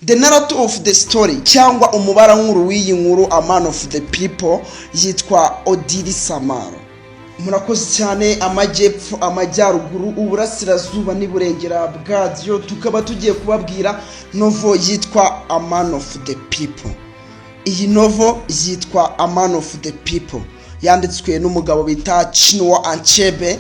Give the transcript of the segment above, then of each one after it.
The narrative of the story cyangwa umubara nkuru w'iyi nkuru A Man of the People yitwa Odili Samara. Murakoze cyane amajyepfo amajyaruguru uburasirazuba n'iburengera bw'adyo tukaba tugiye kubabwira novel yitwa A Man of the People. Iyi novel yitwa A Man of the People yanditswe n'umugabo bita Chinua Achebe.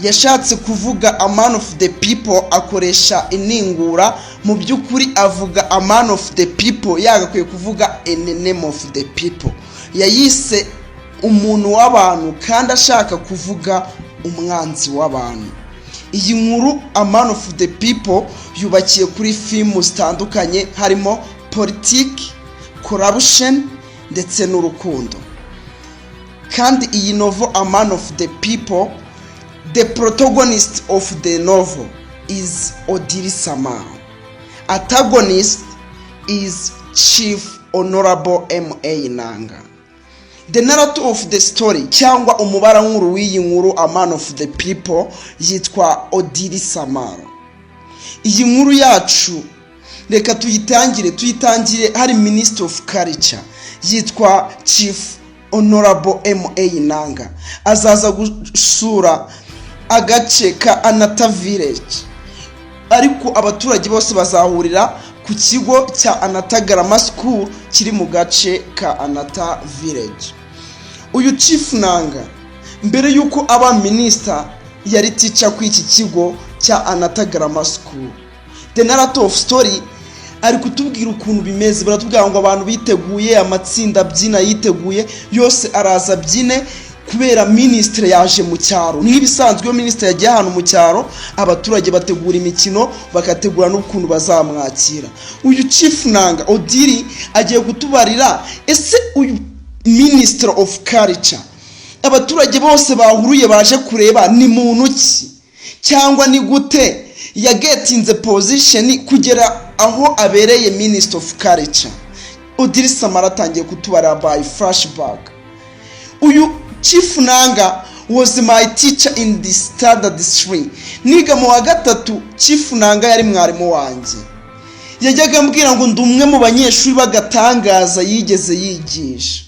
Yashatse kuvuga A Man of the People akoresha iningura, mu byukuri avuga A Man of the People yagakwiye kuvuga in the name of the people. Yayise umuntu w'abantu kandi ashaka kuvuga umwanzi w'abantu. Iyi nkuru A Man of the People yubakiye kuri filmu zitandukanye harimo politiki, corruption ndetse n'urukundo. Kandi iyi novel A Man of the People, the protagonist of the novel is Odili Samara. Antagonist is Chief Honorable M.A. Nanga. The narrative of the story cyangwa umubara nkuru w'iyi nkuru A Man of the People yitwa Odili Samara. Iyi nkuru yacu reka tuyitangire hari Minister of Culture yitwa Chief Honorable M.A. Nanga. Azaza gusura agace ka Anata Village, ariko abaturage bose bazahurira ku kigo cya Anata Grammar School kiri mu gace ka Anata Village. Uyu Chief Nanga mbere yuko aba minister yari teacher ku iki kigo cya Anata Grammar School. The narrative of story ari kutubwira ukuntu bimeze, baratubwira ngo abantu biteguye, amatsinda byina yiteguye yose araza byine kubera ministre yaje mu cyaro. N'ibisanzwe ministre yagiye hano mu cyaro, abaturage bategura imikino bakategura n'ukuntu bazamwakira. Uyu Chief Nanga Odili agiye kutubarira ese uyu Minister of Culture abaturage bose bahuruye baje kureba ni muntu ki cyangwa ni gute yagetinze position kugera aho abereye Minister of Culture. Odili Samara atangiye kutubara by flashback. Uyu Chief Nanga was my teacher in the standard 3. Niga mu wa gatatu Chief Nanga yari mwarimu wanjye. Yajyaga mbwira ngo ndumwe mu banyeshuri bagatangaza yigeze yigisha.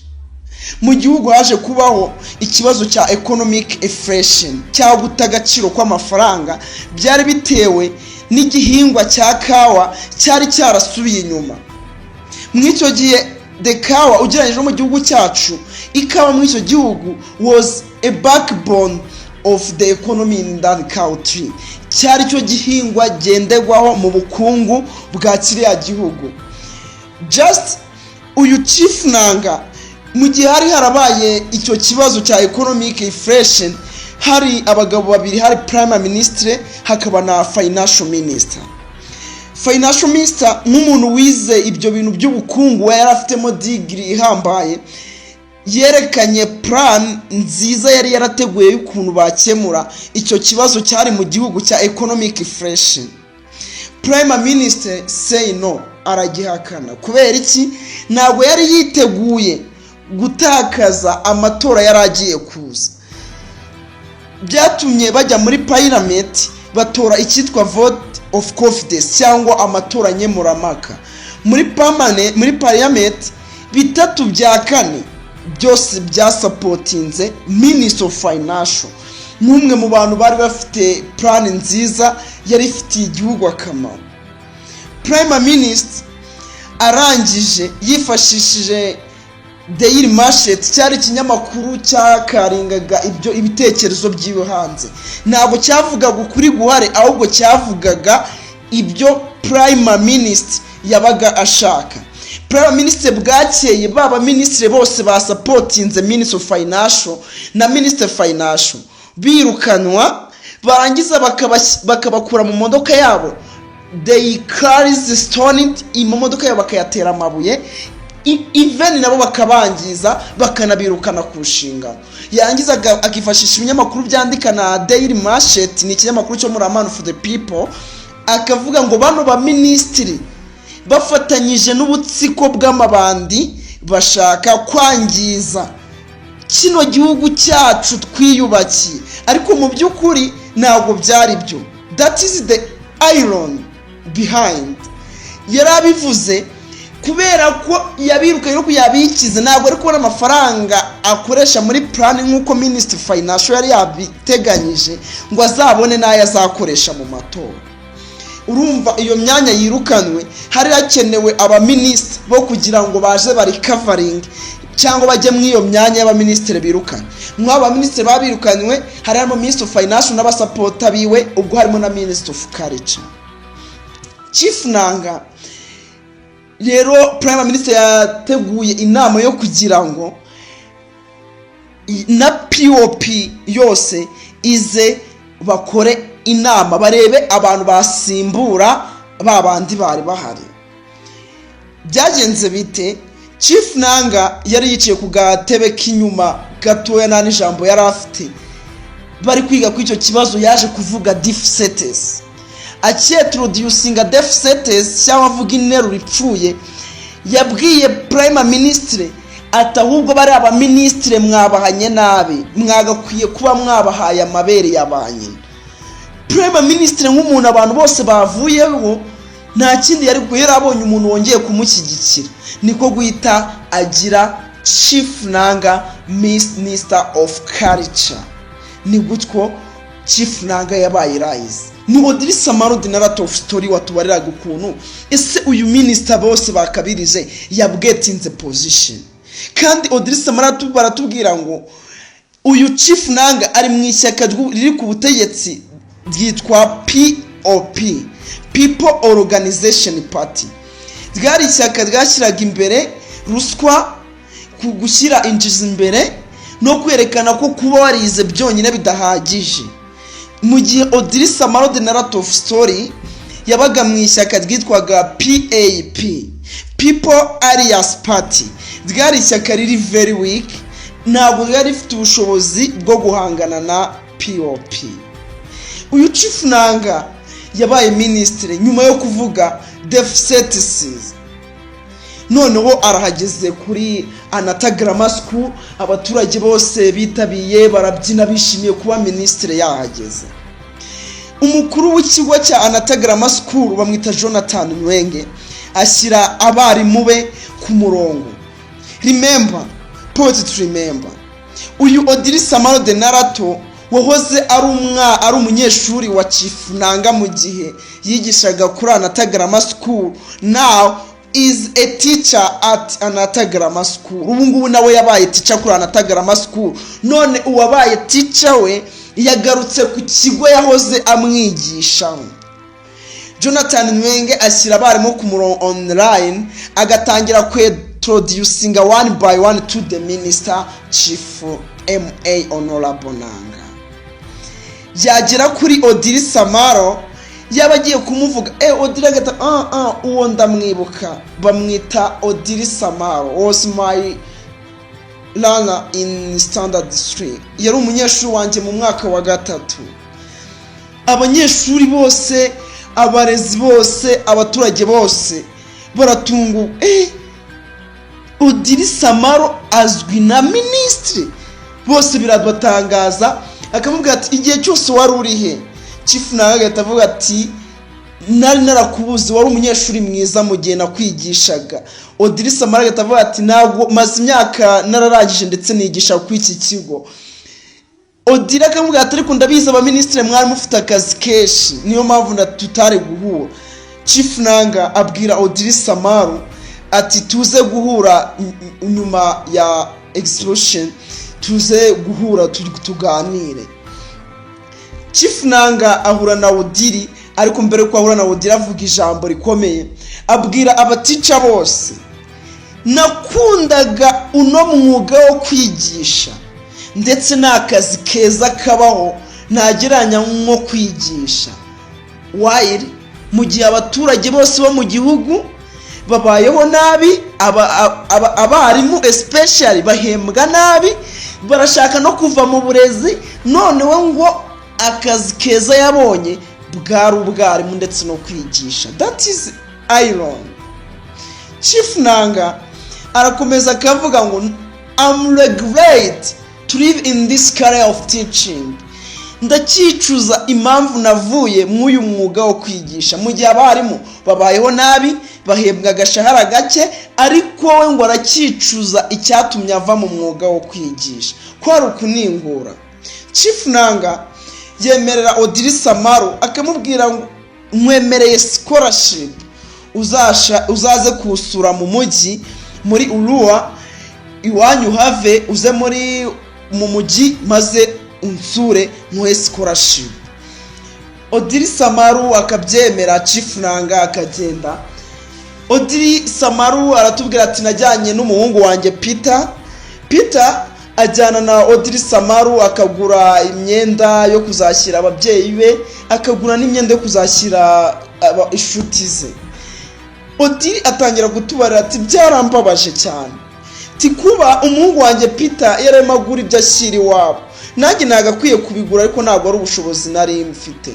Mu gihugu haje kubaho ikibazo cya economic inflation cya gutagaciro kw'amafaranga, byari bitewe n'igihingwa cya kawa cyari cyarasubiye inyuma. Mw'icyo gihe the kawa ugereranyije mu gihugu cyacu, ikawa mu icyo gihugu was a backbone of the economy in that country. Cyari cyo gihingwa gendegwaho mu bukungu bwa kiriya gihugu. Just uyu Chief Nanga mu gihe hari harabaye icyo kibazo cya economic inflation, hari abagabo babiri, hari Prime Minister hakaba na Financial Minister. Financial Minister n'umuntu wize ibyo bintu by'ubukungu yari afitemo degree ihambaye, yerekanye plan nziza yari yarateguye y'ukuntu bakemura icyo kibazo cyari mu gihugu cya economic inflation. Prime Minister say no, aragihakana. Kubera iki? Ntabwo yari yiteguye gutakaza amatora yaragiye kuza. Byatumye bajya muri parliament batora icyitwa vote of confidence cyangwa amatora nyemuramaka. Muri parliament bitatu bya kane byose byasupportinze Minister of Financial, n'umwe mu bantu bari bafite plan nziza yari ifitiye igihugu akamaro. Prime Minister arangije yifashishije Daily Market, cyari ikinyamakuru cyakaringaga ibyo ibitekerezo by'iwe hanze. Ntabwo cyavugaga ukuri guhare, ahubwo cyavugaga ibyo Prime Minister yabaga ashaka. Prime Minister bwakeye baba ministre bose ba supportinze Minister of Financial na Minister Financial birukanwa, barangiza bakabakura mu modoka yabo. They carry the stone mu modoka yabo bakayatera amabuye, even nabo bakabangiza bakanabirukana ku nshingano. Yarangiza akifashisha ibinyamakuru byandika na Daily Market, ni ikinyamakuru cyo muri A Man of the People, akavuga ngo bano ba ministry bafatanyije n'ubutsiko bw'amabandi bashaka kwangiza kino gihugu cyacu twiyubakiye. Ariko mu by'ukuri ntabwo byari byo. That is the irony behind. yarabivuze kubera ko yabirukanye no kuyabikize ntabwo ari kubona amafaranga akoresha muri plan nk'uko Minister Financial yari yabiteganyije ngo azabone nayo azakoresha mu matora. Urumva iyo myanya yirukanwe hari hakenewe abaministre bo kugira ngo baje bari covering cyangwa bajye mu iyo myanya y'abaministre birukanye. Mwaba ministre babirukanywe hari harimo Minister of Finance n'abasupporta biwe, ubwo harimo na Minister of Culture. Chief Nanga rero Prime Minister yateguye inama yo kugira ngo na POP yose ize bakore inama barebe abantu basimbura babandi bari bahari. Byagenze bite? Chief Nanga yari yiciye ku gatebe k'inyuma gatoya nta n'ijambo yari afite. Bari kwiga ku icyo kibazo yaje kuvuga deficits. Introducinga deficits cyangwa avuga interuro ipfuye, yabwiye Prime Minister ati ahubwo bari aba ministre mwabahanye nabi, mwagakwiye kuba mwabahaye amabere y'abanyina. Prime Minister nk'umuntu abantu bose bavuyeho nta kindi yari guhera abonye umuntu wongeye kumushyigikira, niko guhita agira Chief Nanga Minister of Culture. Ni gutyo Chief Nanga yabaye rise. Ni Odiri Samaro the narrative of story watubarira gukuntu ese uyu minister bose bakabirije yabwetinze position. Kandi Odiri Samaro baratubwira ngo uyu Chief Nanga ari mu ishyaka riri ku butegetsi ryitwa POP, People Organization Party. Ryari ishyaka ryashyiraga imbere ruswa, gushyira injizi imbere no kwerekana ko kuba warize byonyine bidahagije. Mu gihe Odiri Samaro the narrative of story yabaga mu ishyaka ryitwaga PAP, People Alliance Party. Ryari ishyaka riri very weak, ntabwo ryari rifite ubushobozi bwo guhangana na POP. Uyu Chief Nanga yabaye ministre nyuma yo kuvuga deficits. Noneho arahageze kuri Anata Grammar School, abaturage bose bitabiye barabyina bishimiye kuba ministre yahageze. Umukuru w'ikigo cya Anata Grammar School bamwita Jonathan Nwenge ashyira abarimu be ku murongo. Remember, point to remember, uyu Odiri Samaro the narrator wahoze ari umunyeshuri wa Chief Nanga mu gihe yigishaga kuri Anata Grammar School, now is a teacher at Anata Grammar School. Ubu ngubu nawe yabaye teacher kuri Anata Grammar School. None uwabaye teacher we yagarutse ku kigo yahoze amwigisha. Jonathan Nwenge ashyira abarimu ku murongo online, agatangira introducinga one by one to the minister Chief MA Honorable Nanga. Yagera kuri Odiri Samaro yabagiye kumuvuga Odiri agata uwo ndamwibuka, bamwita Odiri Samaro was my learner in standard 3. Yari umunyeshuri wanjye mu mwaka wa 3. Abanyeshuri bose, abarezi bose, abaturage bose baratungu, Odiri Samaro azwi na ministre. Bose birabatangaza, akamubwira ati igihe cyose wari uri he? Chief Nanga atavuga ati nari narakubuze, wari umunyeshuri mwiza mu gihe nakwigishaga. Odiri Samaro atavuga ati ntabwo maze imyaka nararangije ndetse nigisha ku iki kigo. Odiri akamubwira ati ariko ndabiza aba ministre mwari mufite akazi keshi, niyo mpamvu tutari guhura. Chief Nanga abwira Odiri Samaro ati tuze guhura nyuma ya explosion, tuze guhura tuganire. Chief Nanga ahura na Odiri, ariko mbere ko ahura na Odiri avuga ijambo rikomeye, abwira abatica bose, nakundaga uno mwuga wo kwigisha ndetse n'akazi keza kabaho ntageranya nko kwigisha. While mu gihe abaturage bose bo mu gihugu babayeho nabi, abarimu especially bahembwa nabi, barashaka no kuva mu burezi, none we ngo akazi keza yabonye bwari ubwarimu ndetse no kwigisha. That is iron. Chief Nanga arakomeza akavuga ngo I'm regret to live in this career of teaching. Ndakicuza impamvu navuye mw'uyu mwuga wo kwigisha mu gihe abarimu babayeho nabi, bahembwa agashahara gake, ariko we ngo arakicuza icyatumye ava mu mwuga wo kwigisha, ko ari ukuningura. Chief Nanga yemerera Odili Samaru akamubwira ngo nkwemereye scholarship, uzaze kusura mu mujyi muri Urua iwanyu have, uze mu mujyi maze unsure muhe scholarship. Odili Samaru akabyemera, Chief Nanga akagenda. Odili Samaru aratubwira ati najyanye n'umuhungu wanjye Peter ajyana na Odili Samaru akagura imyenda yo kuzashyira ababyeyi be, akagura n'imyenda yo kuzashyira inshuti ze. Odili atangira gutubarira ati byarambabaje cyane, kuba umuhungu wanjye Peter yarema gura ibyo ashyira iwabo, nanjye nagakwiye kubigura ariko ntabwo ari ubushobozi nari mfite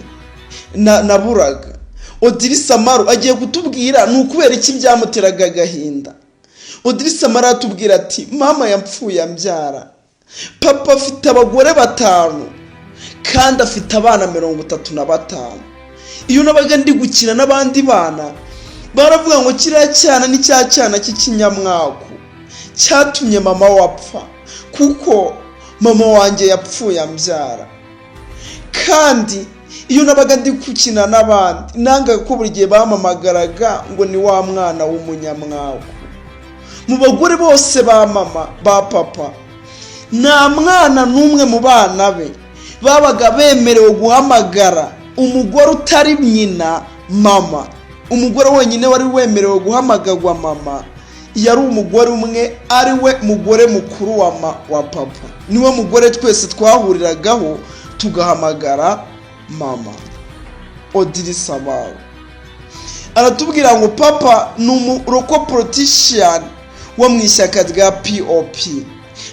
naburaga. Odili Samaru agiye kutubwira n'ukubera iki byamuteraga agahinda. Odili Samaru atubwira ati mama yapfuye ambyara, papa afite abagore 5 kandi afite abana 35. Iyo nabaga ndi gukina n'abandi bana baravuga ngo kiriya cyana ni cya cyana cy'ikinyamwaku cyatumye mama wapfa, kuko mama wanjye yapfuye ambyara. Kandi iyo nabaga ndi gukina n'abandi nanga ko buri gihe bamamagaraga ngo ni wa mwana w'umunyamwaku. Mu bagore bose ba mama ba papa nta mwana n'umwe mu bana be babaga bemerewe guhamagara umugore utari nyina mama. Umugore wenyine wari wemerewe guhamagagwa mama yari umugore umwe, ari we mugore mukuru wa papa. Niwe mugore twese twahuriragaho tugahamagara mama. Odili Samaru aratubwira ngo papa ni umuroko politician wo mu ishyaka rya POP,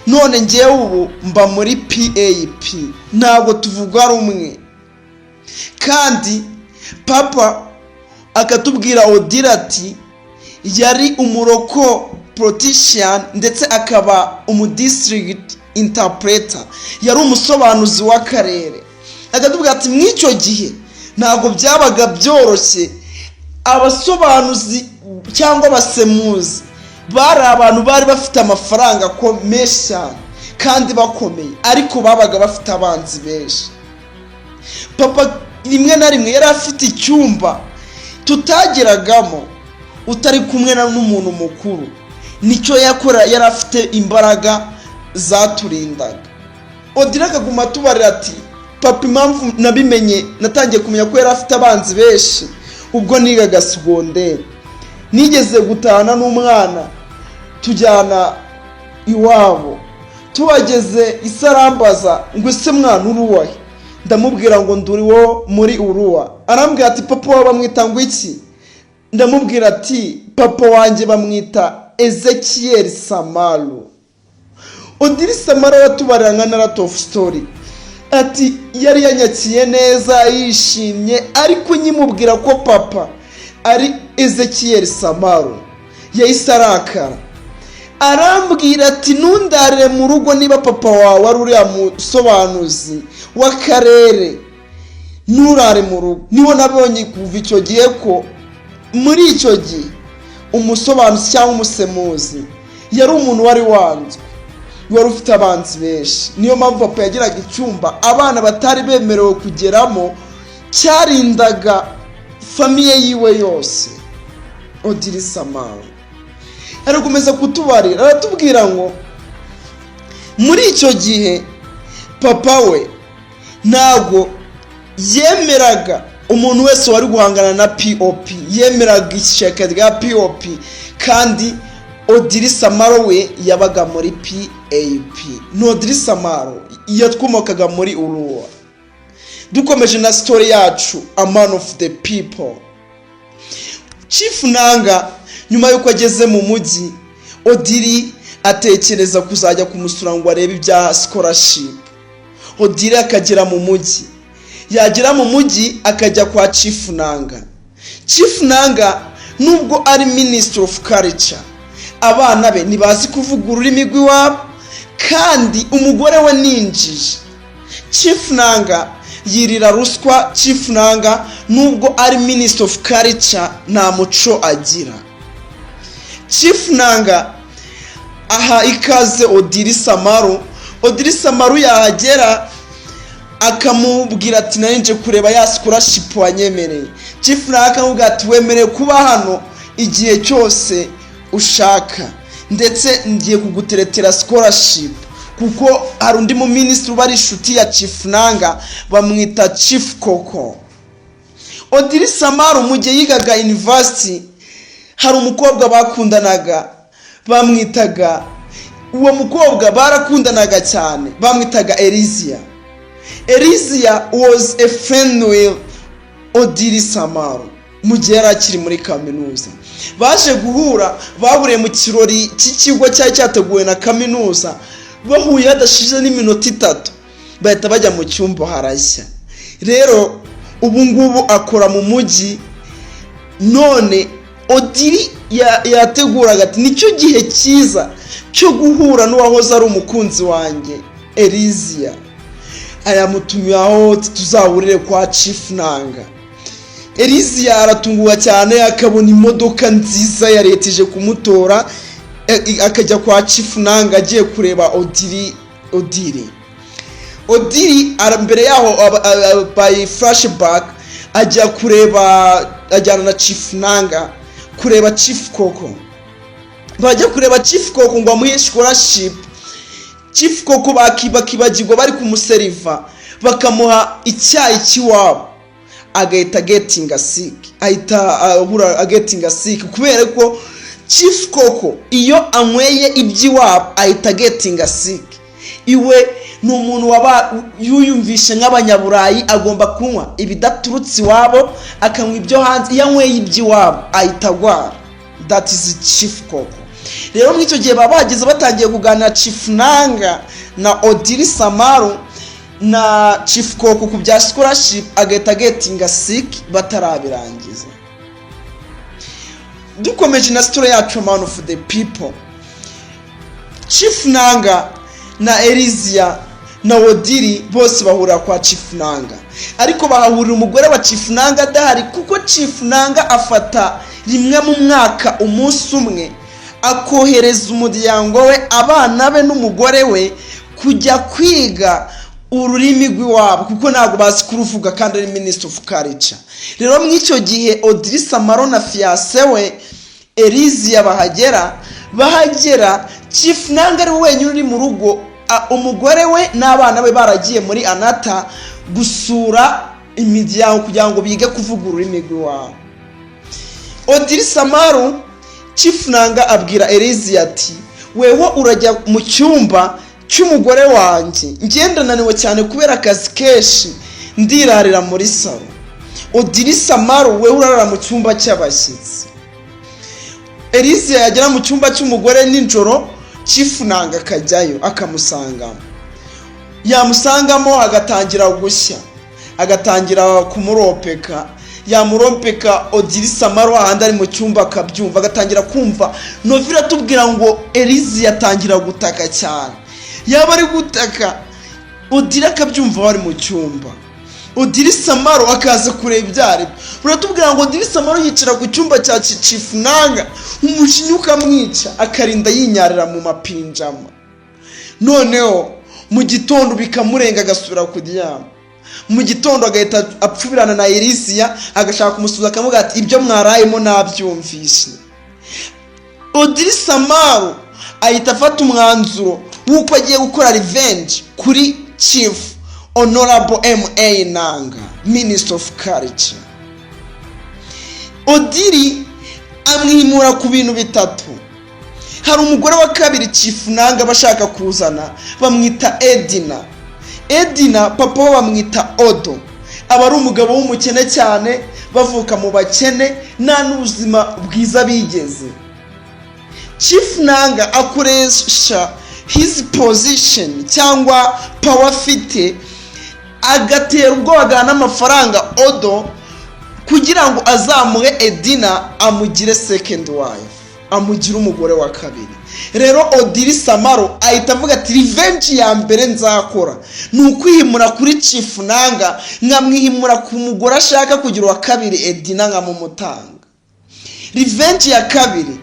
none ngewe ubu mba muri PAP, ntabwo tuvuga rumwe. Kandi papa akatubwira Odili ati yari umuroko politician ndetse akaba district interpreter, yari umusobanuzi w'akarere. Akatubwira ati mw'icyo gihe ntabwo byabaga byoroshye, abasobanuzi cyangwa abasemuzi bari abantu bari bafite amafaranga menshi cyane kandi bakomeye, ariko babaga bafite abanzi benshi. Papa rimwe na rimwe yari afite icyumba tutageragamo utari kumwe n'umuntu mukuru, nicyo yakora, yari afite imbaraga zaturindaga. Odili akaguma tubarira ati papa impamvu nabimenye natangiye kumenya ko yari afite abanzi benshi ubwo nigaga segonderi. Nigeze gutana n'umwana tujyana iwabo, tubageze isarambaza ngo ese mwana uruwahe, ndamubwira ngo nduriwo muri Urua. Arambwira ati papa wawe bamwita ngo iki? Ndamubwira ati papa wanjye bamwita Ezekiel Samaru. Odili Samaru yatubarira nka narrative story ati yari yanyakiye neza yishimye, ariko nyimubwira ko papa ari Ezekiel Samaru yahise arakara. Arambwira ati ntundarire mu rugo niba papa wawe ari uriya musobanuzi w'akarere, nturare mu rugo. Niho nabonye kuva icyo gihe ko muri icyo gihe umusobanuzi cyangwa umusemuzi yari umuntu wari wanzwe, wari ufite abanzi benshi. Niyo mpamvu papa yagiraga icyumba abana batari bemerewe kugeramo, cyarindaga famiye yiwe yose. Odili Samaru arakomeza kutubarira, aratubwira ngo muri icyo gihe papa we ntago yemeraga umuntu wese wari guhangana na POP, yemeraga ishyaka rya POP, kandi Odili Samaru we yabaga muri PAP. Odili Samaru yatwomokaga muri Urua. Dukomeje na story yacu, a man of the people. Chief Nanga nyuma yuko ageze mu mujyi, Odili atekereza kuzajya kumusura ngo arebe ibya scholarship. Odili akagera mu mujyi, yagera mu mujyi akajya kwa Chief Nanga. Chief Nanga nubwo ari Minister of Culture, abana be ntibazi kuvuga ururimi rw'iwabo, kandi umugore we ninjije. Chief Nanga yirira ruswa. Chief Nanga nubwo ari Minister of Culture nta muco agira. Chief Nanga aha ikaze Odili Samaru. Odili Samaru yahagera akamubwira ati narinje kureba ya scholarship wanyemereye. Chief Nanga akamubwira ati wemereye kuba hano igihe cyose ushaka, ndetse ngiye kuguteretera scholarship kuko hari undi mu minister bari inshuti ya Chief Nanga bamwita Chief Koko. Odili Samaru mu gihe yigaga university hari umukobwa bakundanaga bamwitaga, uwo mukobwa barakundanaga cyane bamwitaga Elizia. Elizia was a friend with Odili Samaru mu gihe yari akiri muri kaminuza. Baje guhura bahuriye mu kirori cy'ikigo cyari cyateguwe na kaminuza, bahuye hadashize n'iminota 3 bahita bajya mu cyumba harashya. Rero ubu ngubu akora mu mujyi. None Odili yateguraga ati nicyo gihe cyiza cyo guhura n'uwahoze ari umukunzi wanjye Elizia. Ayamutumyaho tuzahurire kwa Chief Nanga. Elizia aratunguka cyane akabona imodoka nziza yaretije kumutora, akajya kwa Chief Nanga agiye kureba Odili mbere yaho by flashback ajyana na Chief Nanga kureba Chief Koko. Bajya kureba Chief Koko ngo amuhe scholarship. Chief Koko bakibagirwa bari kumuseriva bakamuha icyayi kiwabo, agahita getting sick kubera ko Chief Koko iyo anyweye ibyiwabo ahita getting sick. Iwe ni umuntu yuyumvishe nk'abanyaburayi agomba kunywa ibidaturutse iwabo akanywa ibyo hanze. Iyo anyweye ibyiwabo ahita agwara. That is Chief Koko. Rero mw'icyo gihe babageze batangiye kuganira Chief Nanga na Odili Samaru na Chief Koko ku bya scholarship, agahita getting sick batarabirangiza. Dukomeje na story yacu Man of the People. Chief Nanga na Elizia na Odili bose bahurira kwa Chief Nanga, ariko bahahurira umugore wa Chief Nanga adahari kuko Chief Nanga afata rimwe mu mwaka umunsi umwe akohereza umuryango we, abana be n'umugore we kujya kwiga ururimi rw'iwabo kuko ntabwo bazi kuruvuga kandi ari Minister of Culture. Rero mw'icyo gihe Odili Samaru na fiancé we Elizia bahagera Chief Nanga ari wenyine uri mu rugo, umugore we n'abana be baragiye muri Anata gusura imiryango kugira ngo bige kuvuga ururimi rw'iwabo. Odili Samaru Chief Nanga abwira Elizia ati weho urajya mu cyumba cy'umugore wanjye, ngenda naniwe cyane kubera akazi keshi ndirarira muri salo. Odili Samaru weho urarara mu cyumba cy'abashyitsi. Elizia yagera mu cyumba cy'umugore ninjoro, Chief Nanga akajyayo akamusangamo. Yamusangamo agatangira gushya, agatangira kumuropeka. Yamurompeka Odili Samaru ahandi ari mu cyumba akabyumva, agatangira kumva Novira tubwira ngo Elizia atangira gutaka cyane. Yaba ari gutaka Odili akabyumva bari mu cyumba. Odili Samaru akaza kureba ibyari. Uratubwira ngo Odili Samaru yicara ku cyumba cya Chief Nanga, umushinyu ukamwica akarinda yinyarira mu mapinjama. Noneho mu gitondo bikamurenga agasubira kuryama. Mu gitondo agahita apfubirana na Elizia agashaka kumusubiza akamuga ati ibyo mwarayemo nabyumvishe. Odili Samaru ahita afata umwanzuro w'uko agiye gukora revenge kuri Chief Honorable M.A. Nanga, Minister of Culture. Odili amwimura ku bintu bitatu. Hari umugore wa kabiri Chief Nanga bashaka kuzana bamwita Edina papa bamwita Odo. Aba ari umugabo w'umukene cyane, bavuka mu bakene nta n'ubuzima bwiza bigeze. Chief Nanga akoresha his position cyangwa power afite agatera ubwoba n'amafaranga Odo kugira ngo azamuhe Edina amugire second wife, amugira umugore wa kabiri. Rero Odili Samaro ahita avuga ati revenge ya mbere nzakora ni ukwihimura kuri Chief Nanga, nkamwihimura ku mugore ashaka kugira wa kabiri Edina nkamumutanga. Revenge ya kabiri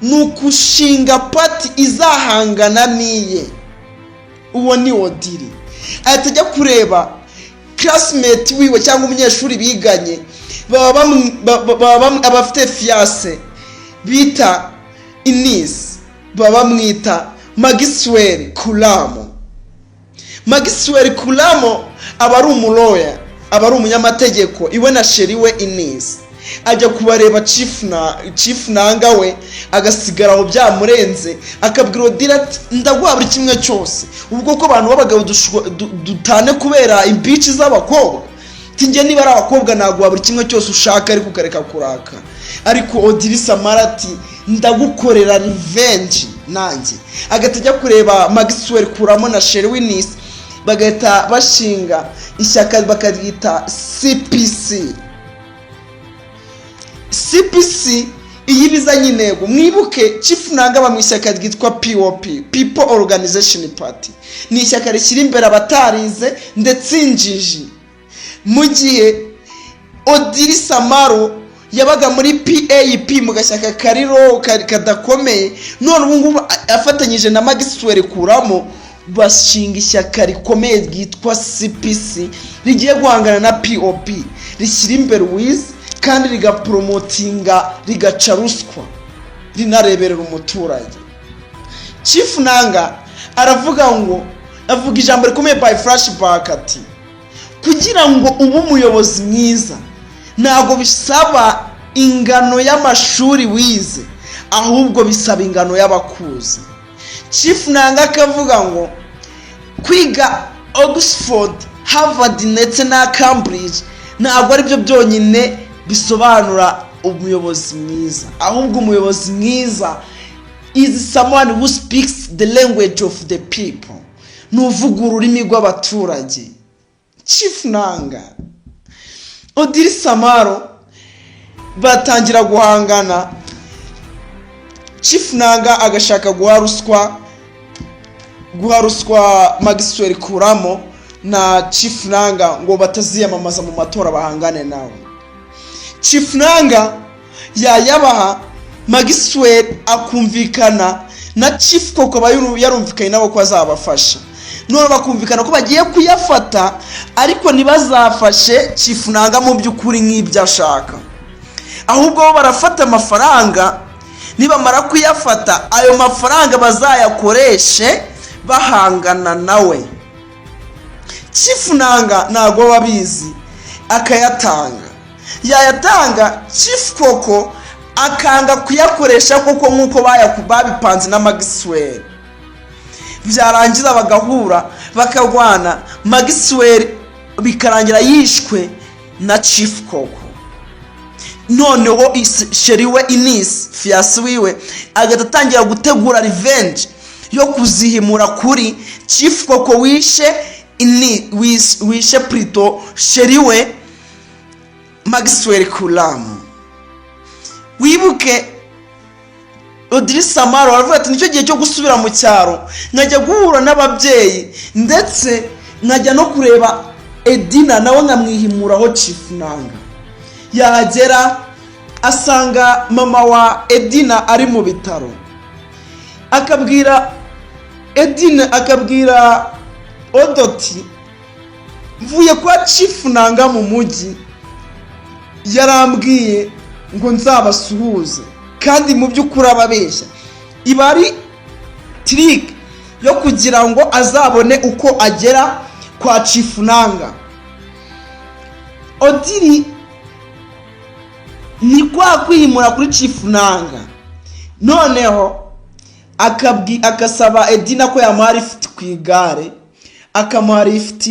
ni ukushinga party izahangana niye. Uwo ni Odili. Ahita ajya kureba classmate wiwe cyangwa umunyeshuri biganye baba abafite fiance bita Inis, baba mwita Maxwell Kulamo. Maxwell Kulamo aba ari umuloya, aba ari umunyamategeko iwe na sheri we Inis. Ajya kubareba Chief Nanga we agasigara aho byamurenze, akabwira Odili ati ndaguha buri kimwe cyose. Ubwo ko abantu babagabo dutane kubera imbici z'abakobwa, tinge niba ari abakobwa naguha buri kimwe cyose ushaka ariko ukareka kuraka. Ariko Odili Samaro ati ndagukorera revenge nanjye. Agatajya kureba Maxwell Kulamo na sheri we Inis, bagahita bashinga ishyaka bakaryita CPC. CPC iyi bizanye intego. Mwibuke Chief Nanga bamwishyaka ryitwa POP, People Organization Party. Ni ishyaka rishyira imbere abatarize ndetse injiji. Mu gihe Odili Samaro yabaga muri PAP mu gashyaka kariro kadakomeye, none ubu ngubu afatanyije na Maxwell Kulamo bashinga ishyaka rikomeye ryitwa CPC rigiye guhangana na POP, rishyira imbere wize kandi rigapromotinga rigaca ruswa rinareberera umuturage. Chief Nanga aravuga ngo avuga ijambo rikomeye by flashback ati kugira ngo ube umuyobozi mwiza ntago bisaba ingano y'amashuri wize, ahubwo bisaba ingano y'abakuzi. Chief Nanga akavuga ngo kwiga Oxford, Harvard ndetse na Cambridge ntabwo ari byo byonyine bisobanura umuyobozi mwiza, ahubwo umuyobozi mwiza is someone who speaks the language of the people, nuvuga ururimi rw'abaturage. Chief Nanga Odili Samaro batangira guhangana. Chief Nanga agashaka guha ruswa Maxwell Kulamo na Chief Nanga ngo bataziyamamaza mu matora bahangane nawe. Chief Nanga yayabaha, Maxwell akumvikana na Chief koko yarumvikanye nabo ko azabafasha. None bakumvikana ko bagiye kuyafata ariko nibazafashe Chief Nanga mu by'ukuri nk'ibyo ashaka, ahubwo barafata amafaranga, nibamara kuyafata ayo mafaranga bazayakoreshe bahangana nawe. Chief Nanga ntago babizi akayatanga, yayatanga Chief koko akanga kuyakoresha koko nkuko babipanze na Maxwell. Byarangiza bagahura bakagwana, Maxwell bikarangira yishwe na Chief koko. Noneho sheri we Inis, fiance wiwe, agatatangira gutegura revenge yo kuzihimura kuri Chief koko wishe Prito sheri we Maxwell Kulamo. Wibuke Odili Samaro aravuga ati nicyo gihe cyo gusubira mu cyaro nkajya guhura n'ababyeyi ndetse nkajya no kureba Edina nawe nkamwihimuraho. Chief Nanga yahagera asanga mama wa Edina ari mu bitaro, akabwira Edina, akabwira Odoti mvuye kwa Chief Nanga mu mujyi, yarambwiye ngo nzabasuhuze kandi mu by'ukuri ababeshya. Iba ari trick yo kugira ngo azabone uko agera kwa Chief Nanga. Odili ni kwa kwihimura kuri Chief Nanga. Noneho akasaba Edina ko yamuha lift ku igare, akamuha lift,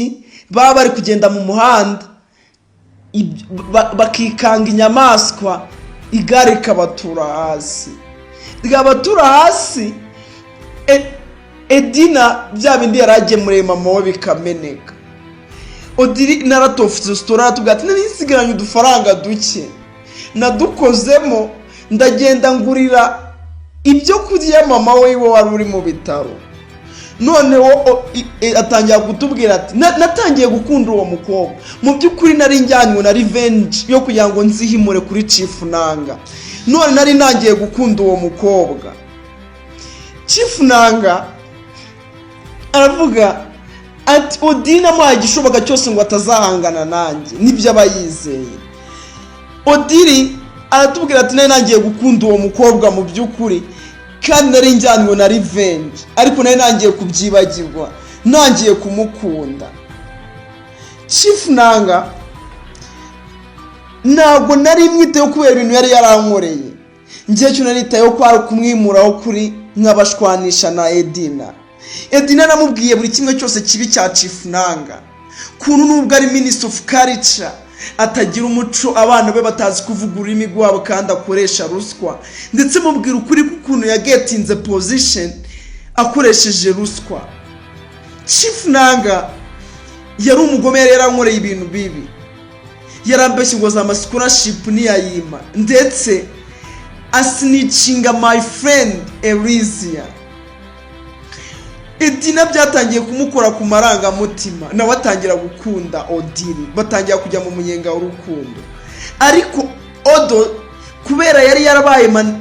baba bari kugenda mu muhanda bakikanga inyamaswa, igare kabatura hasi. Rigabatura hasi, Edina bya bindi yaragemuriye mama we bikameneka. Odili naratofite store tugati nisigaranye udufaranga duke nadukozemo, ndagenda ngurira ibyo kurya mama we wari uri mu bitaro. Noneho atangira kutubwira ati natangiye gukunda uwo mukobwa, mu by'ukuri nari njyanywe na revenge yo kugira ngo nzihimure kuri Chief Nanga, none nari nangiye gukunda uwo mukobwa. Chief Nanga aravuga ati Odile amuhaye igishoboka cyose ngo atazahangana nanjye, nibyo aba yizeye. Odile aratubwira ati nari nangiye gukunda uwo mukobwa mu by'ukuri, kandi nari njyanywe na revenge, ariko nari nangiye kubyibagirwa, nangiye kumukunda. Chief Nanga ntabwo nari mwiteho kubera ibintu yari yarankoreye, ngiye cyo naritayeho ko ari kumwimuraho kuri nkabashwanisha na Edina. Edina namubwiye buri kimwe cyose kibi cya Chief Nanga, kuntu nubwo ari Minister of Culture atagira umuco, abana be batazi kuvuga ururimi rwabo kandi akoresha ruswa, ndetse mubwira ukuri kukuntu yagetinze position akoresheje ruswa. Chief Nanga yari umugome, yari yarankoreye ibintu bibi, yarambeshye ngo za scholarship niyayima, ndetse asnicinga my friend Elizia. Edina byatangiye kumukora ku marangamutima, nawe atangira gukunda Odile, batangira kujya mu munyenga w'urukundo. Ariko Odo kubera yari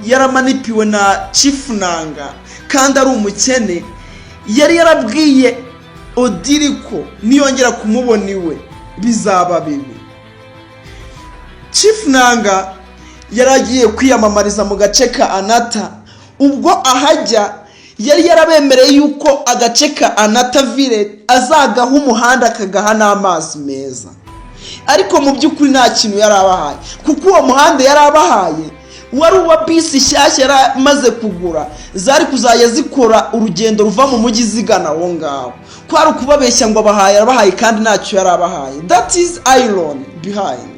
yaramanipiwe na Chief Nanga kandi ari umukene, yari yarabwiye Odile ko niyongera kumubona iwe bizaba bibi. Chief Nanga yaragiye kwiyamamariza mu gace ka Anata. Ubwo ahajya yari yarabemereye yuko agace ka Anata Village azagaho umuhanda akagaha n'amazi meza, ariko mu by'ukuri nta kintu yarabahaye, kuko uwo muhanda yarabahaye wari uwa bisi shyashya yaramaze kugura, zari kuzajya zikora urugendo ruva mu mujyi zigana aho ngaho. Kwari kubabeshya ngo abahaye kandi ntacyo yarabahaye. That is iron behind.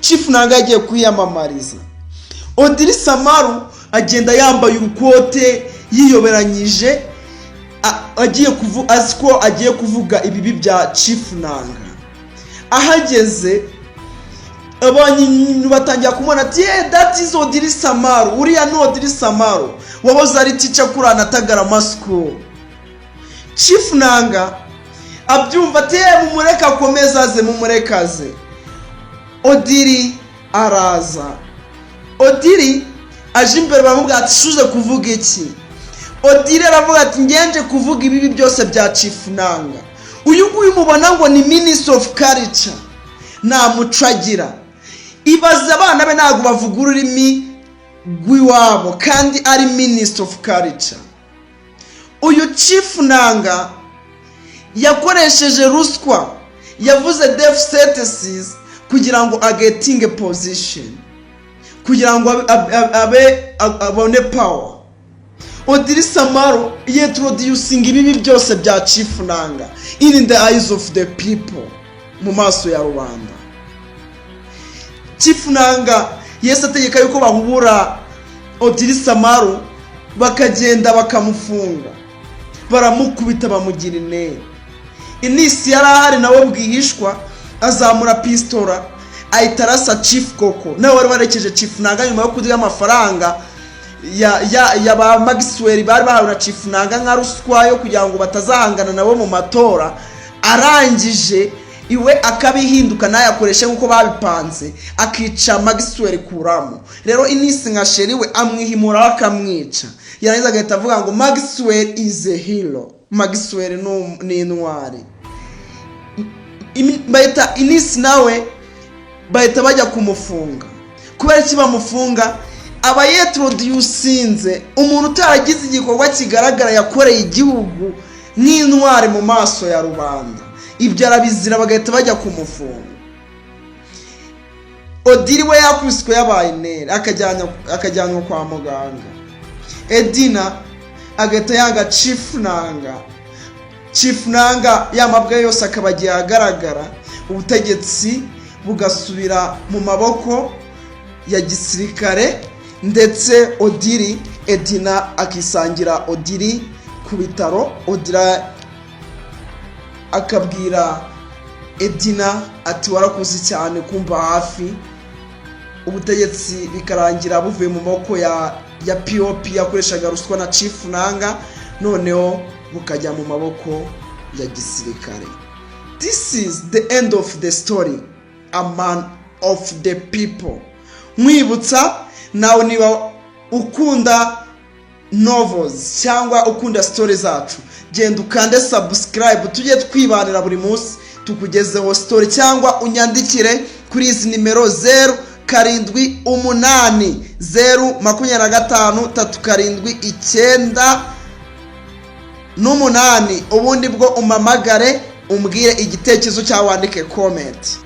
Chief Nanga yagiye kwiyamamariza. Odile Samaru agenda yambaye urukote yiyoberanyije, agiye kuvuga ibibi bya Chief Nanga. Ahageze abantu batangira kumubona ati that is Odile Samaru, uriya no Odile Samaru wahoze ari teacher kuri Anatagarama School. Chief Nanga abyumva ati mumureka akomeza aze, mumurekaze. Odile araza. Odile aje imbere baramubwira ati shuze kuvuga iki? Odile aravuga ati ngenje kuvuga ibibi byose bya Chief Nanga. Uyu nguyu mubona ngo ni Minister of Culture, nta muco agira. Ibaze abana be ntabwo bavuga ururimi rw'iwabo kandi ari Minister of Culture. Uyu Chief Nanga yakoresheje ruswa, yavuze death sentences kugira ngo agetinge position, kugira ngo abone power. Odile Samaru introducing ibibi byose bya Chief Nanga in the eyes of the people, mu maso ya rubanda. Chief Nanga yese ategeka yuko bahubura Odile Samaru, bakagenda bakamufunga, baramukubita bamugira intebe. Inisi yarahari nawe bwihishwa, azamura pistola ahita arasa Chief Koko, nawe wari warekeje Chief Nanga nyuma yo kudiga amafaranga ya ba Maxwell bari bahawe na Chief Nanga nka ruswa yo kugira ngo batazahangana nabo mu matora. Arangije iwe akabihinduka naye akoreshe nkuko babipanze, akica Maxwell kuramo. Rero Inisi nka sheri we amwihimura akamwica, yarangiza agahita avuga ngo Maxwell is a hero, Maxwell ni intwari. Bahita Inisi nawe bahita bajya kumufunga. Kubera iki bamufunga? Aba yetroducinze umuntu utaragize igikorwa kigaragara yakoreye igihugu nk'intwari mu maso ya rubanda. Ibyo arabizira, bagahita bajya kumufunga. Odile we yakubiswe yabaye nere, akajyanwa kwa muganga. Edina agahita yanga Chief Nanga. Chief Nanga yamabwe yose akabagiye agaragara, ubutegetsi bugasubira mu maboko ya gisirikare, ndetse Odile Edina akisangira Odile ku bitaro. Odile akabwira Edina ati warakoze cyane kumva hafi, ubutegetsi bikarangira buvuye mu maboko ya POP yakoreshaga ruswa na Chief Nanga, noneho bukajya mu maboko ya gisirikare. This is the end of the story, a man of the people. Mwibutsa nawe niba ukunda novels cyangwa ukunda story zacu, genda ukande subscribe, tujye twibanira buri munsi tukugezeho story, cyangwa unyandikire kuri izi nimero 0780353798, ubundi bwo umamagare umbwire igitekerezo cyawe, wandike comment.